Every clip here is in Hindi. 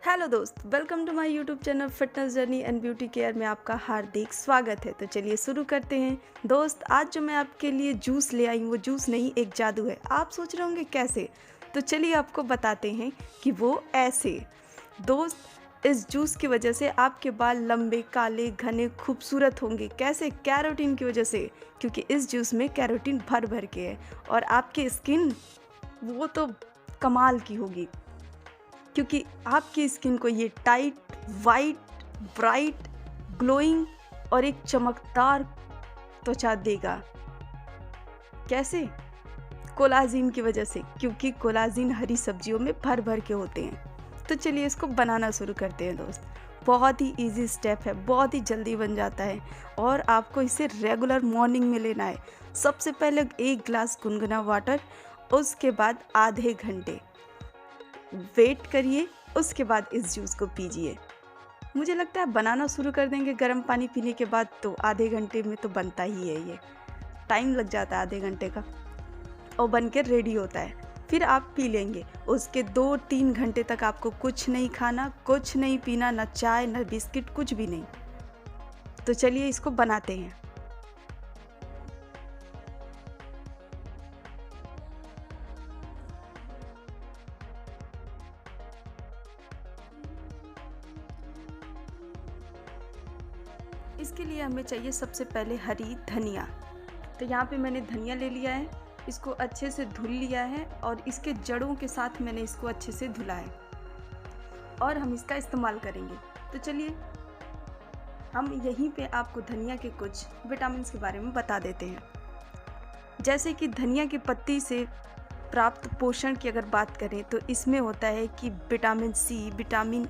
हेलो दोस्त, welcome to my YouTube channel fitness journey and beauty care में आपका हार्दिक स्वागत है। तो चलिए शुरू करते हैं। दोस्त, आज जो मैं आपके लिए जूस ले आई हूँ वो जूस नहीं, एक जादू है। आप सोच रहे होंगे कैसे, तो चलिए आपको बताते हैं कि वो ऐसे। दोस्त, इस जूस की वजह से आपके बाल लंबे, काले, घने, खूबसूरत होंगे। कैसे? कैरोटीन की वजह से, क्योंकि इस जूस में कैरोटीन भर भर के है। और आपकी स्किन वो तो कमाल की होगी, क्योंकि आपकी स्किन को ये टाइट, वाइट, ब्राइट, ग्लोइंग और एक चमकदार त्वचा देगा। कैसे? कोलाजिन की वजह से, क्योंकि कोलाजिन हरी सब्जियों में भर भर के होते हैं। तो चलिए इसको बनाना शुरू करते हैं दोस्त। बहुत ही इजी स्टेप है, बहुत ही जल्दी बन जाता है और आपको इसे रेगुलर मॉर्निंग में लेना है। सबसे पहले 1 ग्लास गुनगुना वाटर, उसके बाद आधे घंटे वेट करिए, उसके बाद इस जूस को पीजिए। मुझे लगता है बनाना शुरू कर देंगे गर्म पानी पीने के बाद तो आधे घंटे में तो बनता ही है। ये टाइम लग जाता है आधे घंटे का और बन के रेडी होता है। फिर आप पी लेंगे। उसके 2-3 घंटे तक आपको कुछ नहीं खाना, कुछ नहीं पीना, ना चाय ना बिस्किट, कुछ भी नहीं। तो चलिए इसको बनाते हैं। इसके लिए हमें चाहिए सबसे पहले हरी धनिया। तो यहाँ पे मैंने धनिया ले लिया है, इसको अच्छे से धुल लिया है और इसके जड़ों के साथ मैंने इसको अच्छे से धुला है और हम इसका इस्तेमाल करेंगे। तो चलिए हम यहीं पे आपको धनिया के कुछ विटामिन के बारे में बता देते हैं। जैसे कि धनिया की पत्ती से प्राप्त पोषण की अगर बात करें तो इसमें होता है कि विटामिन सी, विटामिन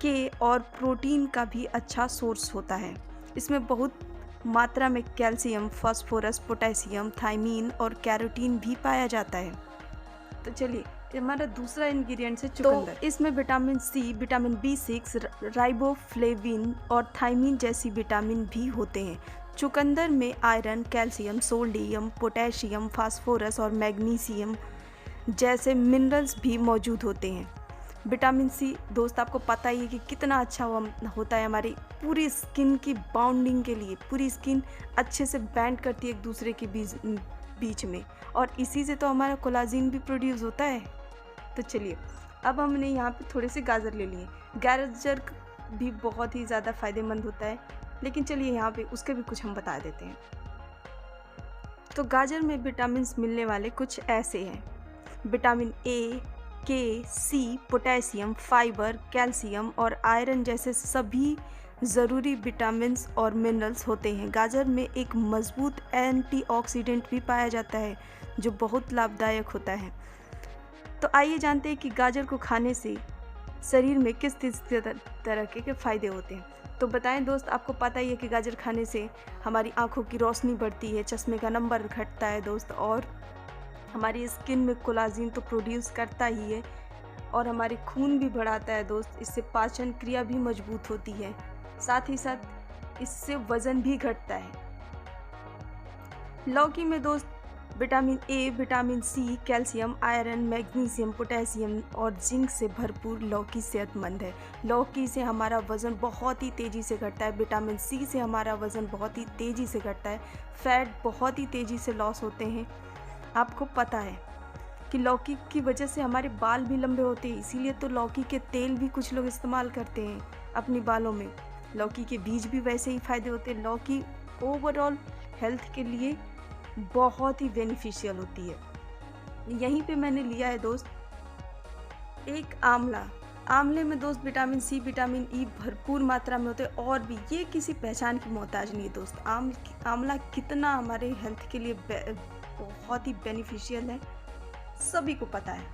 के और प्रोटीन का भी अच्छा सोर्स होता है। इसमें बहुत मात्रा में कैल्शियम, फास्फोरस, पोटेशियम, थायमीन और कैरोटीन भी पाया जाता है। तो चलिए हमारा दूसरा इंग्रेडिएंट है चुकंदर। तो इसमें vitamin C, vitamin B6, riboflavin और थायमीन जैसी विटामिन भी होते हैं। चुकंदर में iron, calcium, sodium, potassium, phosphorus और मैग्नीशियम जैसे मिनरल्स भी मौजूद होते हैं। विटामिन सी दोस्त आपको पता ही है कि कितना अच्छा होता है हमारी पूरी स्किन की बाउंडिंग के लिए। पूरी स्किन अच्छे से बैंड करती है एक दूसरे के बीच में, और इसी से तो हमारा कोलाजिन भी प्रोड्यूस होता है। तो चलिए अब हमने यहाँ पे थोड़े से गाजर ले लिए। गाजर भी बहुत ही ज़्यादा फायदेमंद होता है, लेकिन चलिए यहाँ पे उसके भी कुछ हम बता देते हैं। तो गाजर में विटामिन मिलने वाले कुछ ऐसे हैं: विटामिन ए, के, सी, पोटेशियम, फाइबर, कैल्शियम और आयरन जैसे सभी ज़रूरी विटामिन्स और मिनरल्स होते हैं। गाजर में एक मजबूत एंटीऑक्सीडेंट भी पाया जाता है जो बहुत लाभदायक होता है। तो आइए जानते हैं कि गाजर को खाने से शरीर में किस तरह के फ़ायदे होते हैं। तो बताएं दोस्त, आपको पता ही है कि गाजर खाने से हमारी आँखों की रोशनी बढ़ती है, चश्मे का नंबर घटता है दोस्त, और हमारी स्किन में कोलाजिन तो प्रोड्यूस करता ही है और हमारे खून भी बढ़ाता है दोस्त। इससे पाचन क्रिया भी मजबूत होती है, साथ ही साथ इससे वज़न भी घटता है। लौकी में दोस्त vitamin A, vitamin C, calcium, iron, magnesium, potassium और जिंक से भरपूर लौकी सेहतमंद है। लौकी से हमारा वज़न बहुत ही तेज़ी से घटता है। विटामिन सी से हमारा वज़न बहुत ही तेज़ी से घटता है। फैट बहुत ही तेज़ी से लॉस होते हैं। आपको पता है कि लौकी की वजह से हमारे बाल भी लंबे होते हैं, इसीलिए तो लौकी के तेल भी कुछ लोग इस्तेमाल करते हैं अपने बालों में। लौकी के बीज भी वैसे ही फ़ायदे होते हैं। लौकी ओवरऑल हेल्थ के लिए बहुत ही बेनिफिशियल होती है। यहीं पे मैंने लिया है दोस्त एक आंवला। आंवले में दोस्त विटामिन सी, विटामिन ई भरपूर मात्रा में होते हैं और भी ये किसी पहचान की मोहताज नहीं है दोस्त। आंवला कितना हमारे हेल्थ के लिए बहुत ही बेनिफिशियल है, सभी को पता है।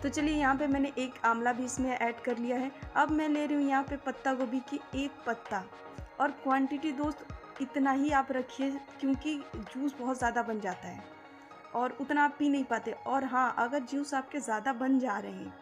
तो चलिए यहाँ पे मैंने एक आंवला भी इसमें ऐड कर लिया है। अब मैं ले रही हूँ यहाँ पे पत्ता गोभी की 1 पत्ता, और क्वांटिटी दोस्त इतना ही आप रखिए क्योंकि जूस बहुत ज़्यादा बन जाता है और उतना आप पी नहीं पाते। और हाँ, अगर जूस आपके ज़्यादा बन जा रहे हैं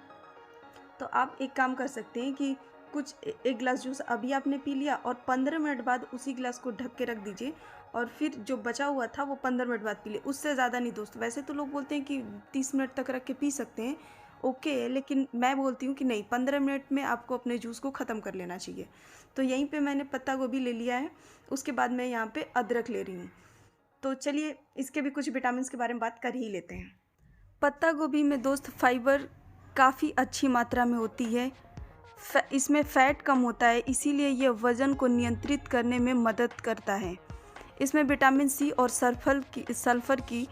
तो आप एक काम कर सकते हैं कि कुछ 1 गिलास जूस अभी आपने पी लिया और 15 मिनट बाद उसी गिलास को ढक के रख दीजिए, और फिर जो बचा हुआ था वो 15 मिनट बाद पी लिए। उससे ज़्यादा नहीं दोस्त। वैसे तो लोग बोलते हैं कि 30 मिनट तक रख के पी सकते हैं, ओके है, लेकिन मैं बोलती हूँ कि नहीं, 15 मिनट में आपको अपने जूस को ख़त्म कर लेना चाहिए। तो यहीं पे मैंने पत्ता गोभी ले लिया है, उसके बाद मैं यहाँ पे अदरक ले रही हूँ। तो चलिए इसके भी कुछ विटामिन्स के बारे में बात कर ही लेते हैं। पत्ता गोभी में दोस्त फाइबर काफ़ी अच्छी मात्रा में होती है। इसमें फ़ैट कम होता है, इसीलिए ये वज़न को नियंत्रित करने में मदद करता है। इसमें विटामिन सी और सल्फ़र की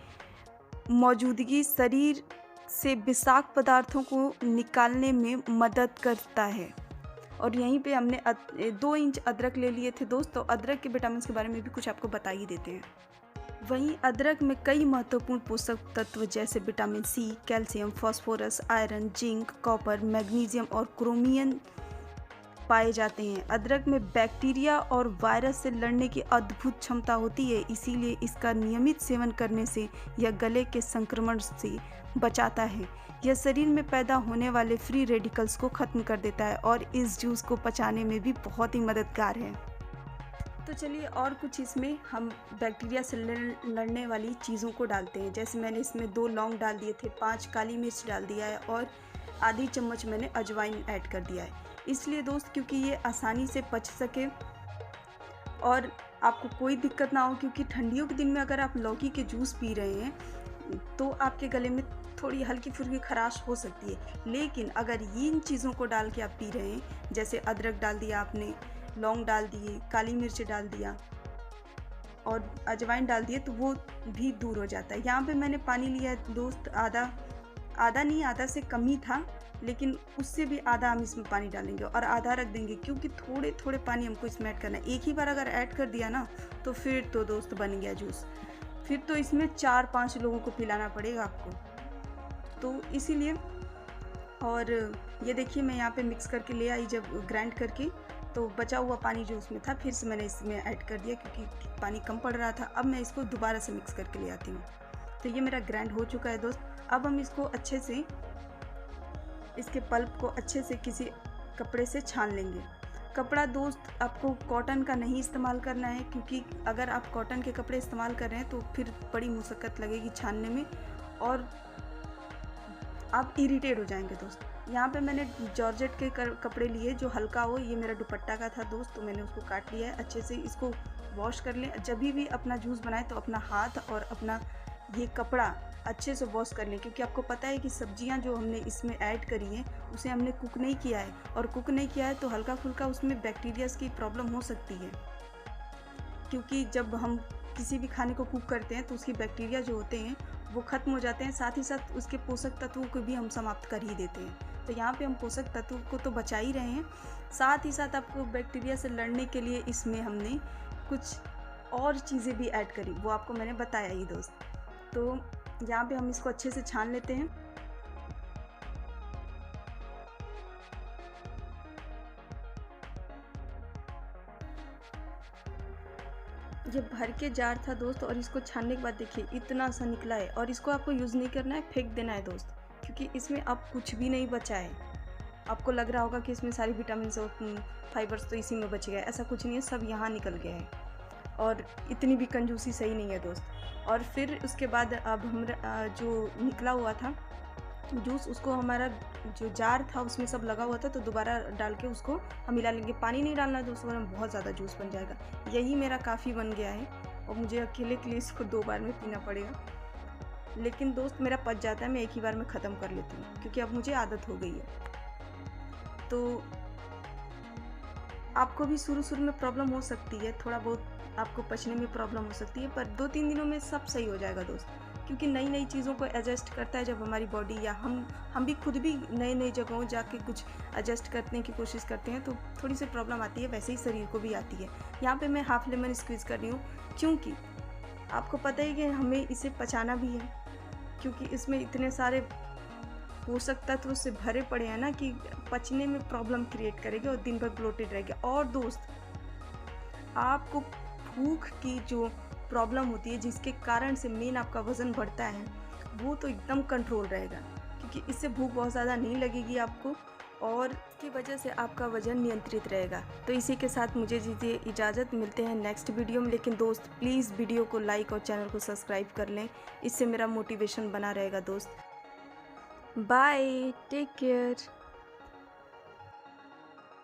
मौजूदगी शरीर से विषाक्त पदार्थों को निकालने में मदद करता है। और यहीं पे हमने 2 इंच अदरक ले लिए थे दोस्त, तो अदरक के विटामिन्स के बारे में भी कुछ आपको बता ही देते हैं। वहीं अदरक में कई महत्वपूर्ण पोषक तत्व जैसे vitamin C, calcium, phosphorus, iron, zinc, copper, magnesium और क्रोमियम पाए जाते हैं। अदरक में बैक्टीरिया और वायरस से लड़ने की अद्भुत क्षमता होती है, इसीलिए इसका नियमित सेवन करने से यह गले के संक्रमण से बचाता है। यह शरीर में पैदा होने वाले फ्री रेडिकल्स को ख़त्म कर देता है और इस जूस को पचाने में भी बहुत ही मददगार है। तो चलिए और कुछ इसमें हम बैक्टीरिया से लड़ने वाली चीज़ों को डालते हैं। जैसे मैंने इसमें 2 लौंग डाल दिए थे, 5 काली मिर्च डाल दिया है और आधी चम्मच मैंने अजवाइन ऐड कर दिया है। इसलिए दोस्त क्योंकि ये आसानी से पच सके और आपको कोई दिक्कत ना हो, क्योंकि ठंडियों के दिन में अगर आप लौकी के जूस पी रहे हैं तो आपके गले में थोड़ी हल्की फुल्की खराश हो सकती है। लेकिन अगर इन चीज़ों को डाल के आप पी रहे हैं, जैसे अदरक डाल दिया आपने, लौंग डाल दिए, काली मिर्च डाल दिया और अजवाइन डाल दिए, तो वो भी दूर हो जाता है। यहाँ पे मैंने पानी लिया है दोस्त, आधा नहीं, आधा से कम ही था, लेकिन उससे भी आधा हम इसमें पानी डालेंगे और आधा रख देंगे, क्योंकि थोड़े थोड़े पानी हमको इसमें ऐड करना है। एक ही बार अगर ऐड कर दिया ना तो फिर तो दोस्त बन गया जूस, फिर तो इसमें 4-5 लोगों को पिलाना पड़ेगा आपको। तो इसीलिए, और ये देखिए मैं यहाँ पे मिक्स करके ले आई जब ग्राइंड करके, तो बचा हुआ पानी जो उसमें था फिर से मैंने इसमें ऐड कर दिया, क्योंकि पानी कम पड़ रहा था। अब मैं इसको दोबारा से मिक्स करके ले आती हूँ। तो ये मेरा ग्राइंड हो चुका है दोस्त। अब हम इसको अच्छे से, इसके पल्प को अच्छे से किसी कपड़े से छान लेंगे। कपड़ा दोस्त आपको कॉटन का नहीं इस्तेमाल करना है, क्योंकि अगर आप कॉटन के कपड़े इस्तेमाल कर रहे हैं तो फिर बड़ी मुश्किल लगेगी छानने में और आप इरिटेट हो जाएंगे दोस्त। यहाँ पे मैंने जॉर्जेट के कपड़े लिए जो हल्का हो। ये मेरा दुपट्टा का था दोस्त, तो मैंने उसको काट लिया है। अच्छे से इसको वॉश कर लें। जब भी अपना जूस बनाए तो अपना हाथ और अपना ये कपड़ा अच्छे से वॉश कर लें, क्योंकि आपको पता है कि सब्जियां जो हमने इसमें ऐड करी हैं उसे हमने कुक नहीं किया है, और कुक नहीं किया है तो हल्का फुल्का उसमें बैक्टीरियाज की प्रॉब्लम हो सकती है, क्योंकि जब हम किसी भी खाने को कुक करते हैं तो उसकी बैक्टीरिया जो होते हैं वो ख़त्म हो जाते हैं, साथ ही साथ उसके पोषक तत्वों को भी हम समाप्त कर ही देते हैं। तो यहाँ पे हम पोषक तत्वों को तो बचा ही रहे हैं, साथ ही साथ आपको बैक्टीरिया से लड़ने के लिए इसमें हमने कुछ और चीज़ें भी ऐड करी, वो आपको मैंने बताया ही दोस्त। तो यहाँ पे हम इसको अच्छे से छान लेते हैं। ये भर के जार था दोस्त, और इसको छानने के बाद देखिए इतना सा निकला है, और इसको आपको यूज़ नहीं करना है, फेंक देना है दोस्त, क्योंकि इसमें अब कुछ भी नहीं बचा है। आपको लग रहा होगा कि इसमें सारी विटामिन और फाइबर्स तो इसी में बच गया है, ऐसा कुछ नहीं है, सब यहाँ निकल गया है। और इतनी भी कंजूसी सही नहीं है दोस्त। और फिर उसके बाद अब हम जो निकला हुआ था जूस, उसको हमारा जो जार था उसमें सब लगा हुआ था, तो दोबारा डाल के उसको हम मिला लेंगे। पानी नहीं डालना है दोस्तों, वरना बहुत ज़्यादा जूस बन जाएगा। यही मेरा काफ़ी बन गया है, और मुझे अकेले के लिए इसको 2 बार में पीना पड़ेगा, लेकिन दोस्त मेरा पच जाता है, मैं एक ही बार में ख़त्म कर लेती हूँ, क्योंकि अब मुझे आदत हो गई है। तो आपको भी शुरू में प्रॉब्लम हो सकती है, थोड़ा बहुत आपको पचने में प्रॉब्लम हो सकती है, पर 2-3 दिनों में सब सही हो जाएगा दोस्त, क्योंकि नई नई चीज़ों को एडजस्ट करता है जब हमारी बॉडी, या हम भी खुद भी नई जगहों जाके कुछ एडजस्ट करने की कोशिश करते हैं, तो थोड़ी सी प्रॉब्लम आती है, वैसे ही शरीर को भी आती है। यहाँ पे मैं हाफ लेमन स्क्वीज़ कर रही हूँ, क्योंकि आपको पता ही कि हमें इसे पचाना भी है, क्योंकि इसमें इतने सारे पोषक तत्व से भरे पड़े हैं ना कि पचने में प्रॉब्लम क्रिएट करेंगे और दिन भर ब्लोटेड रहेंगे। और दोस्त आपको भूख की जो प्रॉब्लम होती है, जिसके कारण से मेन आपका वज़न बढ़ता है, वो तो एकदम कंट्रोल रहेगा, क्योंकि इससे भूख बहुत ज़्यादा नहीं लगेगी आपको, और इसकी वजह से आपका वज़न नियंत्रित रहेगा। तो इसी के साथ मुझे दीजिए इजाज़त, मिलते हैं नेक्स्ट वीडियो में। लेकिन दोस्त प्लीज़ वीडियो को लाइक और चैनल को सब्सक्राइब कर लें, इससे मेरा मोटिवेशन बना रहेगा दोस्त। Bye, take care.